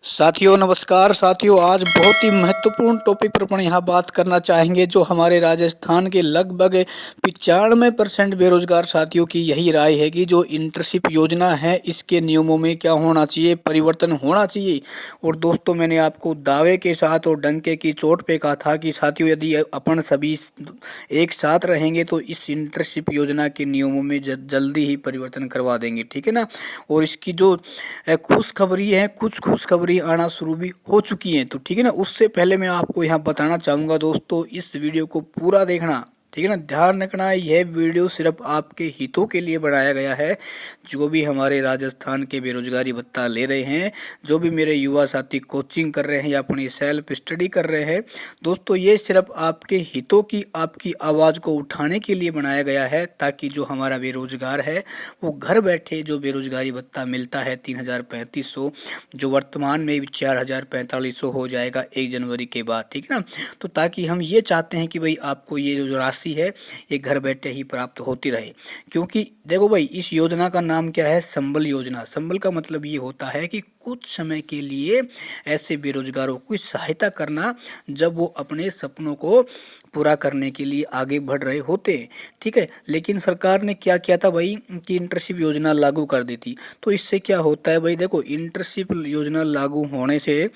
साथियों नमस्कार। साथियों आज बहुत ही महत्वपूर्ण टॉपिक पर अपन यहाँ बात करना चाहेंगे। जो हमारे राजस्थान के लगभग 95% बेरोजगार साथियों की यही राय है कि जो इंटर्नशिप योजना है इसके नियमों में क्या होना चाहिए, परिवर्तन होना चाहिए। और दोस्तों मैंने आपको दावे के साथ और डंके की चोट पे कहा था कि साथियों यदि अपन सभी एक साथ रहेंगे तो इस इंटर्नशिप योजना के नियमों में जल्दी ही परिवर्तन करवा देंगे, ठीक है ना। और इसकी जो खुशखबरी है, कुछ खुशखबरी आना शुरू भी हो चुकी है, तो ठीक है ना। उससे पहले मैं आपको यहाँ बताना चाहूँगा दोस्तों, इस वीडियो को पूरा देखना, ठीक है ना। ध्यान रखना यह वीडियो सिर्फ आपके हितों के लिए बनाया गया है। जो भी हमारे राजस्थान के बेरोजगारी भत्ता ले रहे हैं, जो भी मेरे युवा साथी कोचिंग कर रहे हैं या अपनी सेल्फ स्टडी कर रहे हैं, दोस्तों ये सिर्फ आपके हितों की, आपकी आवाज़ को उठाने के लिए बनाया गया है, ताकि जो हमारा बेरोजगार है वो घर बैठे जो बेरोजगारी भत्ता मिलता है 3,3500, जो वर्तमान में 4,4500 हो जाएगा 1 जनवरी के बाद, ठीक है ना। तो ताकि हम ये चाहते हैं कि भाई आपको ये जो राशि है ये घर बैठे ही प्राप्त होती रहे। क्योंकि देखो भाई, इस योजना का नाम क्या है, संबल योजना। संबल का मतलब ये होता है कि कुछ समय के लिए ऐसे बेरोजगारों की सहायता करना जब वो अपने सपनों को पूरा करने के लिए आगे बढ़ रहे होते हैं, ठीक है। लेकिन सरकार ने क्या किया था भाई कि इंटर्नशिप योजना लागू कर दी थी। तो इससे क्या होता है भाई, देखो इंटर्नशिप योजना लागू होने से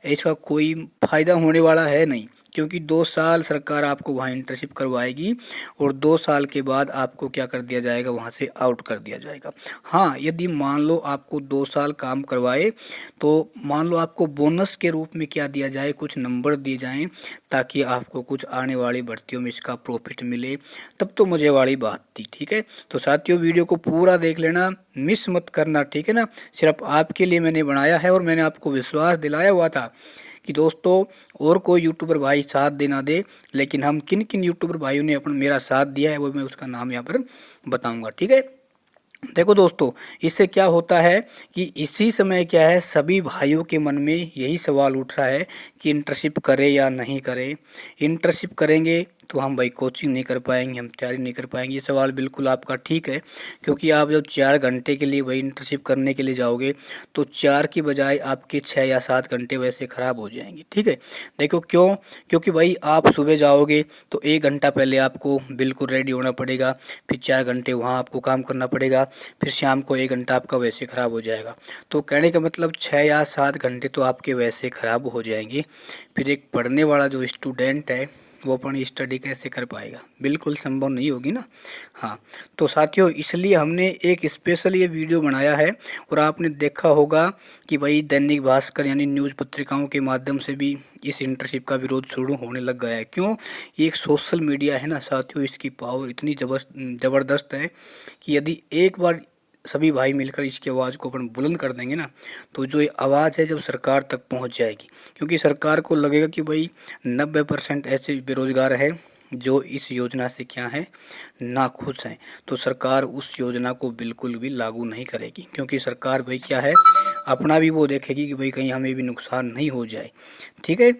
इसका कोई फायदा होने वाला है नहीं, क्योंकि 2 साल सरकार आपको वहाँ इंटर्नशिप करवाएगी और 2 साल के बाद आपको क्या कर दिया जाएगा, वहाँ से आउट कर दिया जाएगा। हाँ, यदि मान लो आपको 2 साल काम करवाए तो मान लो आपको बोनस के रूप में क्या दिया जाए, कुछ नंबर दिए जाएं, ताकि आपको कुछ आने वाली भर्तियों में इसका प्रॉफिट मिले, तब तो मज़े वाली बात थी, ठीक है। तो साथियों वीडियो को पूरा देख लेना, मिस मत करना, ठीक है ना। सिर्फ आपके लिए मैंने बनाया है और मैंने आपको विश्वास दिलाया हुआ था कि दोस्तों और कोई यूट्यूबर भाई साथ दे ना दे, लेकिन हम किन किन यूट्यूबर भाइयों ने अपन मेरा साथ दिया है वो मैं उसका नाम यहाँ पर बताऊंगा, ठीक है। देखो दोस्तों, इससे क्या होता है कि इसी समय क्या है, सभी भाइयों के मन में यही सवाल उठ रहा है कि इंटर्नशिप करें या नहीं करें। इंटर्नशिप करेंगे तो हम भाई कोचिंग नहीं कर पाएंगे, हम तैयारी नहीं कर पाएंगे। ये सवाल बिल्कुल आपका ठीक है, क्योंकि आप जब 4 घंटे के लिए वही इंटर्नशिप करने के लिए जाओगे तो 4 की बजाय आपके 6 या 7 घंटे वैसे ख़राब हो जाएंगे, ठीक है। देखो क्यों, क्योंकि भाई आप सुबह जाओगे तो 1 घंटा पहले आपको बिल्कुल रेडी होना पड़ेगा, फिर 4 घंटे वहाँ आपको काम करना पड़ेगा, फिर शाम को 1 घंटा आपका वैसे ख़राब हो जाएगा। तो कहने का मतलब 6 या 7 घंटे तो आपके वैसे ख़राब हो जाएंगे। फिर एक पढ़ने वाला जो स्टूडेंट है वो अपनी स्टडी कैसे कर पाएगा, बिल्कुल संभव नहीं होगी ना। हाँ, तो साथियों इसलिए हमने एक स्पेशल ये वीडियो बनाया है। और आपने देखा होगा कि भाई दैनिक भास्कर यानी न्यूज़ पत्रिकाओं के माध्यम से भी इस इंटर्नशिप का विरोध शुरू होने लग गया है। क्यों, ये एक सोशल मीडिया है ना साथियों, इसकी पावर इतनी ज़बरदस्त है कि यदि एक बार सभी भाई मिलकर इसकी आवाज़ को अपन बुलंद कर देंगे ना, तो जो ये आवाज़ है जब सरकार तक पहुंच जाएगी, क्योंकि सरकार को लगेगा कि भाई 90% ऐसे बेरोजगार हैं जो इस योजना से क्या है, नाखुश हैं, तो सरकार उस योजना को बिल्कुल भी लागू नहीं करेगी। क्योंकि सरकार भाई क्या है, अपना भी वो देखेगी कि भाई कहीं हमें भी नुकसान नहीं हो जाए, ठीक है।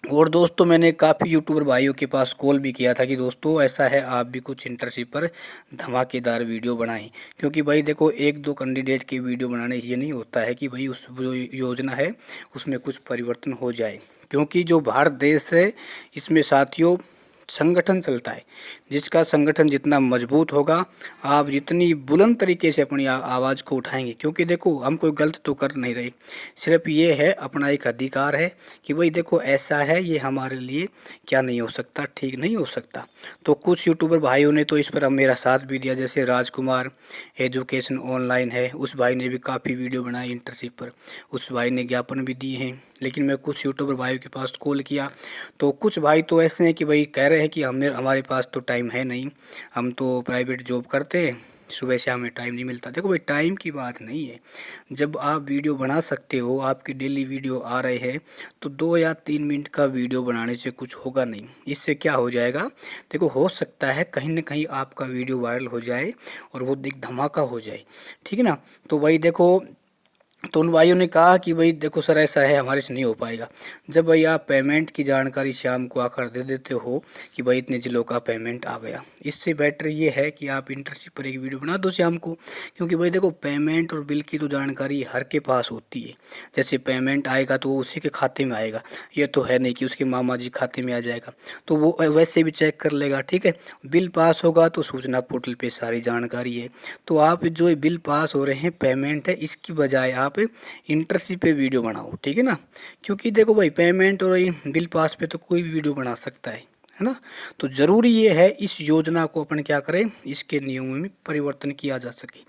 और दोस्तों मैंने काफ़ी यूट्यूबर भाइयों के पास कॉल भी किया था कि दोस्तों ऐसा है आप भी कुछ इंटर्नशिप पर धमाकेदार वीडियो बनाएं। क्योंकि भाई देखो, 1-2 कैंडिडेट की वीडियो बनाने ये नहीं होता है कि भाई उस जो योजना है उसमें कुछ परिवर्तन हो जाए। क्योंकि जो भारत देश है इसमें साथियों संगठन चलता है, जिसका संगठन जितना मजबूत होगा, आप जितनी बुलंद तरीके से अपनी आवाज़ को उठाएंगे। क्योंकि देखो हम कोई गलत तो कर नहीं रहे, सिर्फ ये है अपना एक अधिकार है कि भाई देखो ऐसा है, ये हमारे लिए क्या नहीं हो सकता, ठीक नहीं हो सकता। तो कुछ यूट्यूबर भाइयों ने तो इस पर मेरा साथ भी दिया, जैसे राजकुमार एजुकेशन ऑनलाइन है, उस भाई ने भी काफ़ी वीडियो बनाई इंटर्नशिप पर, उस भाई ने ज्ञापन भी दिए हैं। लेकिन मैं कुछ यूट्यूबर भाइयों के पास कॉल किया तो कुछ भाई तो ऐसे हैं कि भाई कह रहे हैं कि हमारे पास तो टाइम है नहीं, हम तो प्राइवेट जॉब करते हैं, सुबह से हमें टाइम नहीं मिलता। देखो भाई टाइम की बात नहीं है, जब आप वीडियो बना सकते हो, आपकी डेली वीडियो आ रहे हैं, तो 2 या 3 मिनट का वीडियो बनाने से कुछ होगा नहीं। इससे क्या हो जाएगा, देखो हो सकता है कहीं ना कहीं आपका वीडियो वायरल हो जाए और वो दिख धमाका हो जाए, ठीक है ना। तो भाई देखो तो उन भाइयों ने कहा कि भाई देखो सर ऐसा है, हमारे से नहीं हो पाएगा। जब भाई आप पेमेंट की जानकारी शाम को आकर दे देते हो कि भाई इतने जिलों का पेमेंट आ गया, इससे बेटर ये है कि आप इंटर्नशिप पर एक वीडियो बना दो शाम को। क्योंकि भाई देखो पेमेंट और बिल की तो जानकारी हर के पास होती है। जैसे पेमेंट आएगा तो वो उसी के खाते में आएगा, ये तो है नहीं कि उसके मामा जी खाते में आ जाएगा, तो वो वैसे भी चेक कर लेगा, ठीक है। बिल पास होगा तो सूचना पोर्टल पे सारी जानकारी है। तो आप जो ये बिल पास हो रहे हैं, पेमेंट है, इसकी बजाय आप इंटर्नशिप पे वीडियो बनाओ, ठीक है ना। क्योंकि देखो भाई पेमेंट और ये बिल पास पे तो कोई भी वीडियो बना सकता है ना। तो ज़रूरी ये है इस योजना को अपन क्या करें, इसके नियमों में परिवर्तन किया जा सके।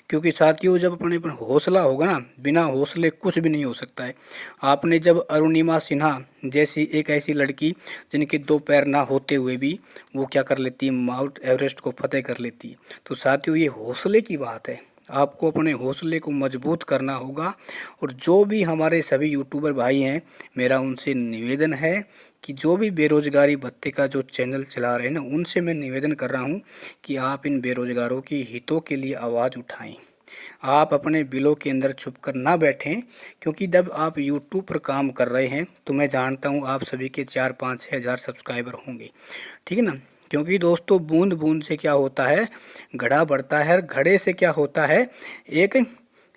क्योंकि साथियों जब अपने पर हौसला होगा ना, बिना हौसले कुछ भी नहीं हो सकता है। आपने जब अरुणिमा सिन्हा जैसी एक ऐसी लड़की जिनके दो पैर ना होते हुए भी वो क्या कर लेती है, माउंट एवरेस्ट को फतेह कर लेती है। तो साथियों ये हौसले की बात है, आपको अपने हौसले को मजबूत करना होगा। और जो भी हमारे सभी यूट्यूबर भाई हैं, मेरा उनसे निवेदन है कि जो भी बेरोजगारी भत्ते का जो चैनल चला रहे हैं ना, उनसे मैं निवेदन कर रहा हूं कि आप इन बेरोजगारों की हितों के लिए आवाज़ उठाएं। आप अपने बिलों के अंदर छुप कर ना बैठें। क्योंकि जब आप यूट्यूब पर काम कर रहे हैं तो मैं जानता हूं आप सभी के 4-5-6 हज़ार सब्सक्राइबर होंगे, ठीक है ना। क्योंकि दोस्तों बूंद बूंद से क्या होता है, घड़ा बढ़ता है, और घड़े से क्या होता है, एक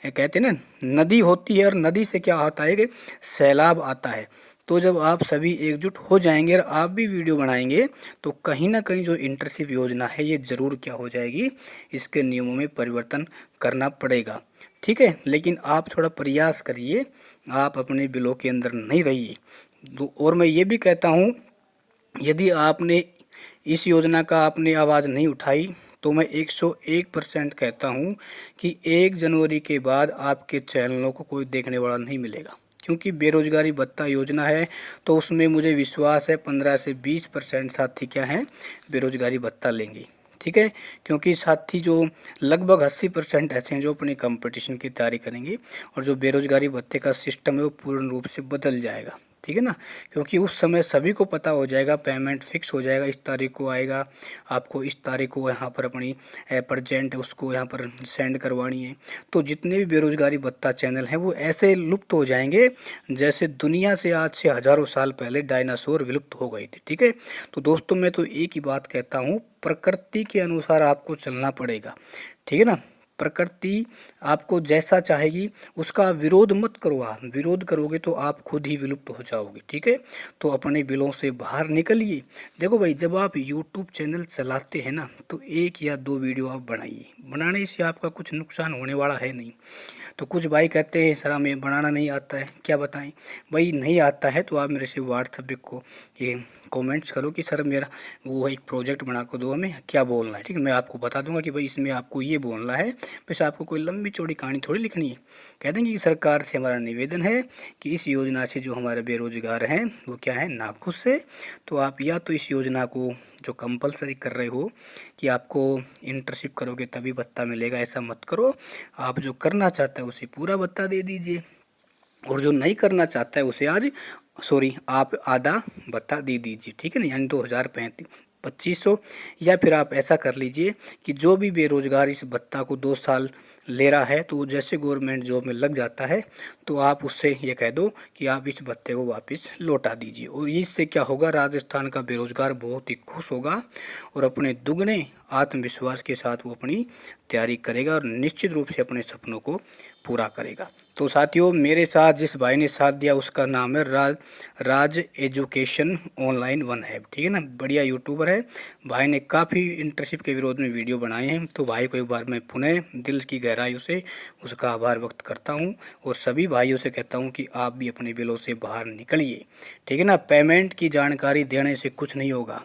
कहते हैं ना नदी होती है, और नदी से क्या होता है कि सैलाब आता है। तो जब आप सभी एकजुट हो जाएंगे और आप भी वीडियो बनाएंगे तो कहीं ना कहीं जो इंटर्नशिप योजना है ये ज़रूर क्या हो जाएगी, इसके नियमों में परिवर्तन करना पड़ेगा, ठीक है। लेकिन आप थोड़ा प्रयास करिए, आप अपने बिलों के अंदर नहीं रहिए। और मैं ये भी कहता हूँ, यदि आपने इस योजना का आपने आवाज़ नहीं उठाई तो मैं 101% कहता हूँ कि 1 जनवरी के बाद आपके चैनलों को कोई देखने वाला नहीं मिलेगा। क्योंकि बेरोजगारी भत्ता योजना है तो उसमें मुझे विश्वास है 15 से 20% साथी क्या हैं, बेरोजगारी भत्ता लेंगे, ठीक है। क्योंकि साथी जो लगभग 80% ऐसे हैं जो अपने कंपटीशन की तैयारी करेंगे, और जो बेरोजगारी भत्ते का सिस्टम है वो पूर्ण रूप से बदल जाएगा, ठीक है ना। क्योंकि उस समय सभी को पता हो जाएगा, पेमेंट फिक्स हो जाएगा, इस तारीख को आएगा, आपको इस तारीख को यहाँ पर अपनी प्रजेंट उसको यहाँ पर सेंड करवानी है। तो जितने भी बेरोजगारी भत्ता चैनल हैं वो ऐसे लुप्त हो जाएंगे जैसे दुनिया से आज से हज़ारों साल पहले डायनासोर विलुप्त हो गए थे, ठीक है। तो दोस्तों मैं तो एक ही बात कहता हूँ, प्रकृति के अनुसार आपको चलना पड़ेगा, ठीक है ना। प्रकृति आपको जैसा चाहेगी उसका विरोध मत करो, आप विरोध करोगे तो आप खुद ही विलुप्त हो जाओगे, ठीक है। तो अपने बिलों से बाहर निकलिए। देखो भाई जब आप यूट्यूब चैनल चलाते हैं ना तो 1 या 2 वीडियो आप बनाइए, बनाने से आपका कुछ नुकसान होने वाला है नहीं। तो कुछ भाई कहते हैं सर हमें बनाना नहीं आता है, क्या बताएं। भाई नहीं आता है तो आप मेरे से व्हाट्सएप को ये कमेंट्स करो कि सर मेरा वो एक प्रोजेक्ट बना को दो, हमें क्या बोलना है, ठीक है। मैं आपको बता दूंगा कि भाई इसमें आपको ये बोलना है, वैसे आपको कोई लंबी चौड़ी कहानी थोड़ी लिखनी है। कह देंगे कि सरकार से हमारा निवेदन है कि इस योजना से जो हमारे बेरोजगार हैं वो क्या है, नाखुश है। तो आप या तो इस योजना को जो कंपलसरी कर रहे हो कि आपको इंटर्नशिप करोगे तभी भत्ता मिलेगा, ऐसा मत करो। आप जो करना चाहते हैं उसे पूरा भत्ता दे दीजिए, और जो नहीं करना चाहता है उसे आप आधा भत्ता दे दीजिए, ठीक है ना। यानी 2500। या फिर आप ऐसा कर लीजिए कि जो भी बेरोजगार इस भत्ता को 2 साल ले रहा है तो जैसे गवर्नमेंट जॉब में लग जाता है तो आप उससे ये कह दो कि आप इस भत्ते को वापस लौटा दीजिए। और इससे क्या होगा, राजस्थान का बेरोजगार बहुत ही खुश होगा और अपने दुगने आत्मविश्वास के साथ वो अपनी तैयारी करेगा और निश्चित रूप से अपने सपनों को पूरा करेगा। तो साथियों मेरे साथ जिस भाई ने साथ दिया उसका नाम है राज एजुकेशन ऑनलाइन वन है, ठीक है ना। बढ़िया यूट्यूबर है, भाई ने काफ़ी इंटर्नशिप के विरोध में वीडियो बनाए हैं। तो भाई को एक बार मैं पुनः दिल की गहराइयों से उसका आभार व्यक्त करता हूं, और सभी भाइयों से कहता हूं कि आप भी अपने बिलों से बाहर निकलिए, ठीक है ना। पेमेंट की जानकारी देने से कुछ नहीं होगा,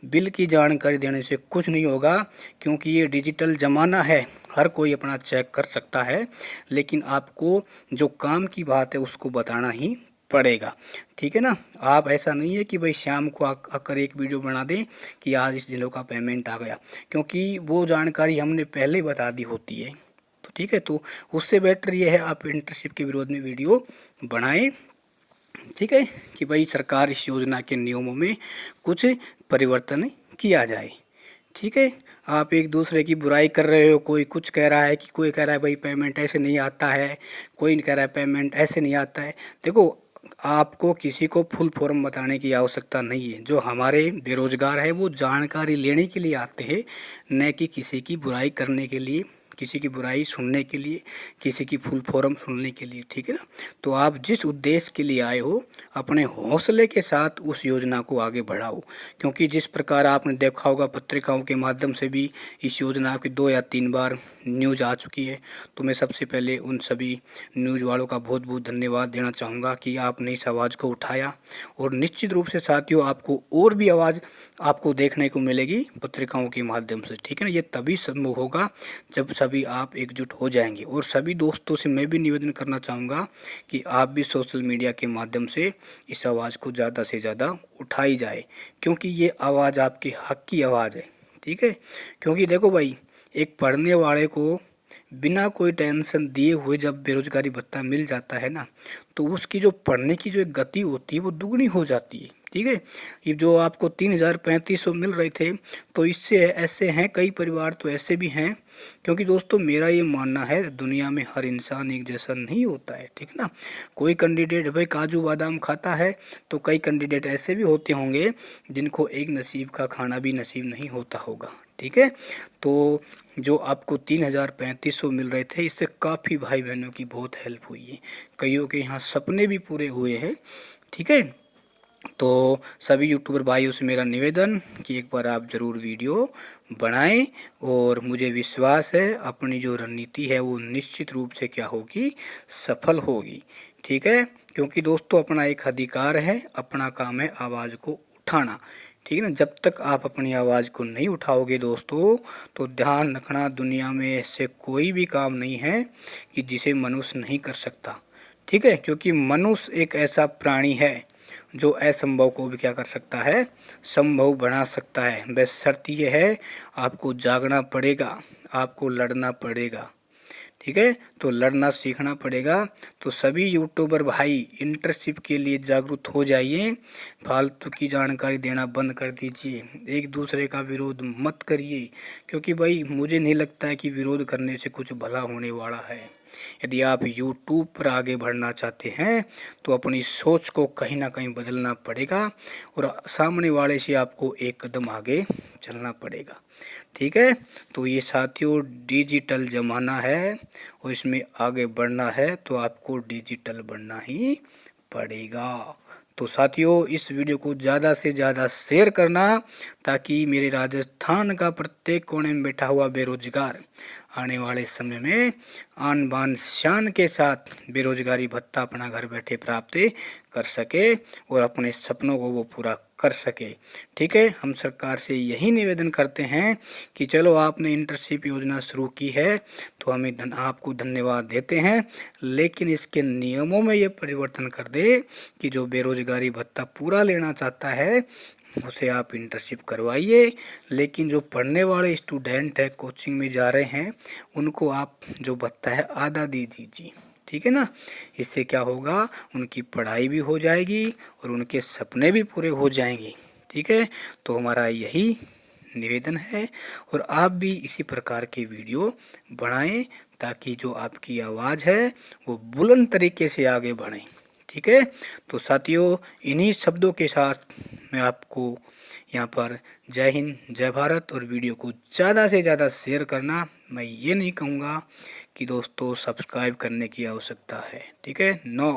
बिल की जानकारी देने से कुछ नहीं होगा, क्योंकि ये डिजिटल ज़माना है, हर कोई अपना चेक कर सकता है। लेकिन आपको जो काम की बात है उसको बताना ही पड़ेगा, ठीक है ना। आप ऐसा नहीं है कि भाई शाम को आकर एक वीडियो बना दें कि आज इस जिलों का पेमेंट आ गया, क्योंकि वो जानकारी हमने पहले ही बता दी होती है। तो ठीक है, तो उससे बेटर ये है आप इंटर्नशिप के विरोध में वीडियो बनाएं, ठीक है, कि भाई सरकार इस योजना के नियमों में कुछ परिवर्तन किया जाए, ठीक है। आप एक दूसरे की बुराई कर रहे हो, कोई कुछ कह रहा है कि कोई कह रहा है भाई पेमेंट ऐसे नहीं आता है, कोई कह रहा है पेमेंट ऐसे नहीं आता है। देखो, आपको किसी को फुल फॉर्म बताने की आवश्यकता नहीं है। जो हमारे बेरोजगार है वो जानकारी लेने के लिए आते हैं, न कि किसी की बुराई करने के लिए, किसी की बुराई सुनने के लिए, किसी की फुल फॉर्म सुनने के लिए, ठीक है ना। तो आप जिस उद्देश्य के लिए आए हो, अपने हौसले के साथ उस योजना को आगे बढ़ाओ। क्योंकि जिस प्रकार आपने देखा होगा पत्रिकाओं के माध्यम से भी इस योजना की 2 या 3 बार न्यूज आ चुकी है। तो मैं सबसे पहले उन सभी न्यूज़ वालों का बहुत बहुत धन्यवाद देना चाहूँगा कि आपने इस आवाज़ को उठाया। और निश्चित रूप से साथियों, आपको और भी आवाज़ आपको देखने को मिलेगी पत्रिकाओं के माध्यम से, ठीक है ना। ये तभी संभव होगा जब सभी आप एकजुट हो जाएंगे। और सभी दोस्तों से मैं भी निवेदन करना चाहूँगा कि आप भी सोशल मीडिया के माध्यम से इस आवाज़ को ज़्यादा से ज़्यादा उठाई जाए, क्योंकि ये आवाज़ आपके हक की आवाज़ है, ठीक है। क्योंकि देखो भाई, एक पढ़ने वाले को बिना कोई टेंशन दिए हुए जब बेरोजगारी भत्ता मिल जाता है ना, तो उसकी जो पढ़ने की जो एक गति होती है वो दुगनी हो जाती है, ठीक है। ये जो आपको 3,3500 मिल रहे थे, तो इससे ऐसे हैं कई परिवार तो ऐसे भी हैं। क्योंकि दोस्तों, मेरा ये मानना है दुनिया में हर इंसान एक जैसा नहीं होता है, ठीक ना। कोई कैंडिडेट भाई काजू बादाम खाता है, तो कई कैंडिडेट ऐसे भी होते होंगे जिनको एक नसीब का खाना भी नसीब नहीं होता होगा, ठीक है। तो जो आपको 3,3500 मिल रहे थे, इससे काफ़ी भाई बहनों की बहुत हेल्प हुई है। कईयों के यहाँ सपने भी पूरे हुए हैं, ठीक है। तो सभी यूट्यूबर भाइयों से मेरा निवेदन कि एक बार आप ज़रूर वीडियो बनाएं। और मुझे विश्वास है अपनी जो रणनीति है वो निश्चित रूप से क्या होगी, सफल होगी, ठीक है। क्योंकि दोस्तों, अपना एक अधिकार है, अपना काम है आवाज़ को उठाना, ठीक है ना। जब तक आप अपनी आवाज़ को नहीं उठाओगे दोस्तों, तो ध्यान रखना, दुनिया में ऐसे कोई भी काम नहीं है कि जिसे मनुष्य नहीं कर सकता, ठीक है। क्योंकि मनुष्य एक ऐसा प्राणी है जो असंभव को भी क्या कर सकता है, संभव बना सकता है। बस शर्त ये है, आपको जागना पड़ेगा, आपको लड़ना पड़ेगा, ठीक है। तो लड़ना सीखना पड़ेगा। तो सभी यूट्यूबर भाई इंटर्नशिप के लिए जागरूक हो जाइए, फालतू की जानकारी देना बंद कर दीजिए, एक दूसरे का विरोध मत करिए। क्योंकि भाई मुझे नहीं लगता है कि विरोध करने से कुछ भला होने वाला है। यदि आप यूट्यूब पर आगे बढ़ना चाहते हैं तो अपनी सोच को कहीं ना कहीं बदलना पड़ेगा और सामने वाले से आपको एक कदम आगे चलना पड़ेगा, ठीक है। तो ये साथियों डिजिटल ज़माना है और इसमें आगे बढ़ना है तो आपको डिजिटल बनना ही पड़ेगा। तो साथियों, इस वीडियो को ज़्यादा से ज़्यादा शेयर करना, ताकि मेरे राजस्थान का प्रत्येक कोने में बैठा हुआ बेरोजगार आने वाले समय में आन बान शान के साथ बेरोजगारी भत्ता अपना घर बैठे प्राप्त कर सके और अपने सपनों को वो पूरा कर सके, ठीक है। हम सरकार से यही निवेदन करते हैं कि चलो आपने इंटर्नशिप योजना शुरू की है तो हमें आपको धन्यवाद देते हैं, लेकिन इसके नियमों में ये परिवर्तन कर दे कि जो बेरोजगारी भत्ता पूरा लेना चाहता है उसे आप इंटर्नशिप करवाइए। लेकिन जो पढ़ने वाले स्टूडेंट है, कोचिंग में जा रहे हैं, उनको आप जो भत्ता है आधा दे दीजिए, ठीक है ना। इससे क्या होगा, उनकी पढ़ाई भी हो जाएगी और उनके सपने भी पूरे हो जाएंगे, ठीक है। तो हमारा यही निवेदन है और आप भी इसी प्रकार के वीडियो बनाएं, ताकि जो आपकी आवाज़ है वो बुलंद तरीके से आगे बढ़े, ठीक है। तो साथियों, इन्हीं शब्दों के साथ मैं आपको यहाँ पर जय हिंद, जय भारत। और वीडियो को ज़्यादा से ज़्यादा शेयर करना। मैं ये नहीं कहूँगा कि दोस्तों सब्सक्राइब करने की आवश्यकता है, ठीक है। नो।